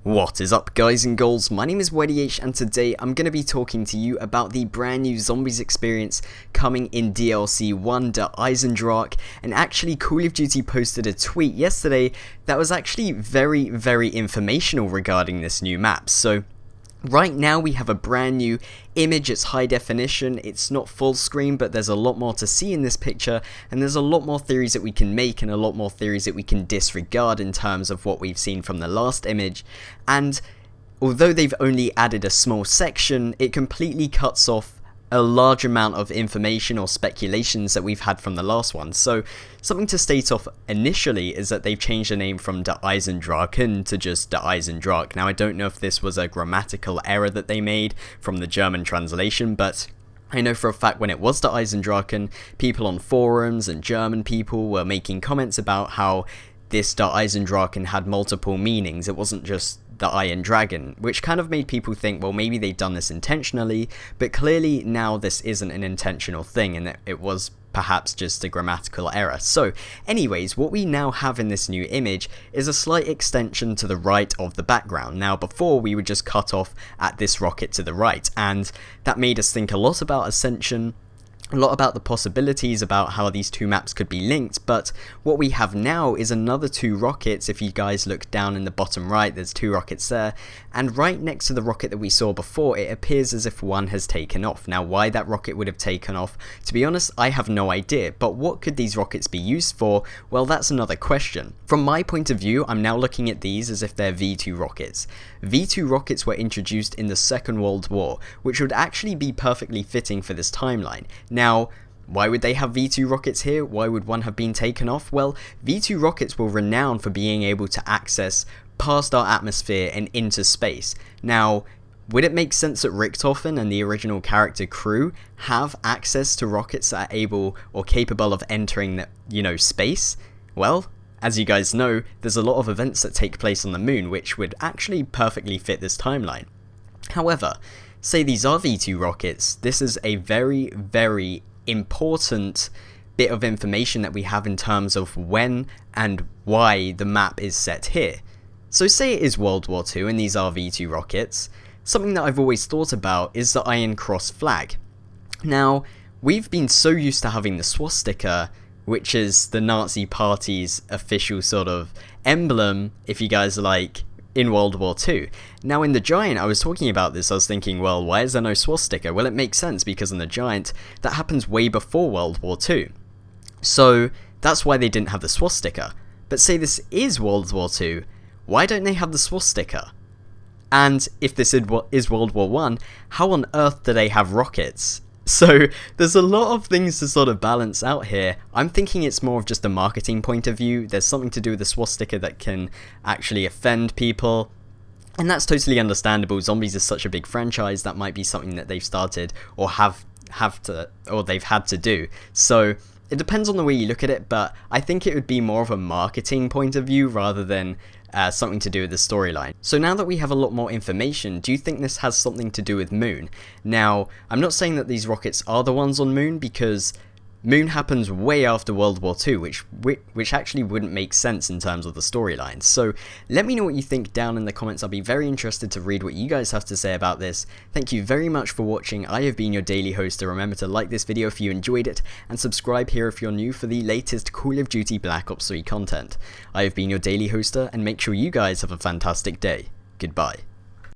What is up, guys and girls? My name is WeddyH and today I'm going to be talking to you about the brand new Zombies experience coming in DLC 1, Der Eisendrache. And actually Call of Duty posted a tweet yesterday that was actually very informational regarding this new map. So right now we have a brand new image. It's high definition, it's not full screen, but there's a lot more to see in this picture, and there's a lot more theories that we can make and a lot more theories that we can disregard in terms of what we've seen from the last image. And although they've only added a small section, it completely cuts off a large amount of information or speculations that we've had from the last one. So something to state off initially is that they've changed the name from Der Eisendrache to just Der Eisendrache. Now I don't know if this was a grammatical error that they made from the German translation, but I know for a fact when it was Der Eisendrache, people on forums and German people were making comments about how this Der Eisendrache had multiple meanings. It wasn't just the Iron Dragon, which kind of made people think, well, maybe they'd done this intentionally, but clearly now this isn't an intentional thing and it was perhaps just a grammatical error. So anyways, what we now have in this new image is a slight extension to the right of the background. Now before we would just cut off at this rocket to the right, and that made us think a lot about Ascension, a lot about the possibilities about how these two maps could be linked. But what we have now is another two rockets. If you guys look down in the bottom right, there's two rockets there, and right next to the rocket that we saw before, it appears as if one has taken off. Now why that rocket would have taken off, to be honest, I have no idea, but what could these rockets be used for? Well, that's another question. From my point of view, I'm now looking at these as if they're V2 rockets. V2 rockets were introduced in the Second World War, which would actually be perfectly fitting for this timeline. Now, why would they have V2 rockets here? Why would one have been taken off? Well, V2 rockets were renowned for being able to access past our atmosphere and into space. Now, would it make sense that Richthofen and the original character crew have access to rockets that are able or capable of entering, space? Well, as you guys know, there's a lot of events that take place on the moon which would actually perfectly fit this timeline. However, say these are V2 rockets, this is a very important bit of information that we have in terms of when and why the map is set here. So say it is World War II and these are V2 rockets, something that I've always thought about is the Iron Cross flag. Now, we've been so used to having the swastika, which is the Nazi Party's official sort of emblem, if you guys like, in World War II. Now in the Giant, I was talking about this, I was thinking, well, why is there no swastika? Well, it makes sense because in the Giant, that happens way before World War II. So that's why they didn't have the swastika. But say this is World War II, why don't they have the swastika? And if this is World War I, how on earth do they have rockets? So there's a lot of things to sort of balance out here. I'm thinking it's more of just a marketing point of view. There's something to do with the swastika that can actually offend people. And that's totally understandable. Zombies is such a big franchise, that might be something that they've started or they've had to do. So it depends on the way you look at it, but I think it would be more of a marketing point of view rather than something to do with the storyline. So now that we have a lot more information, do you think this has something to do with Moon? Now, I'm not saying that these rockets are the ones on Moon, because Moon happens way after World War II, which actually wouldn't make sense in terms of the storyline. So let me know what you think down in the comments. I'll be very interested to read what you guys have to say about this. Thank you very much for watching. I have been your daily host. Remember to like this video if you enjoyed it, and subscribe here if you're new for the latest Call of Duty Black Ops 3 content. I have been your daily hoster, and make sure you guys have a fantastic day. Goodbye.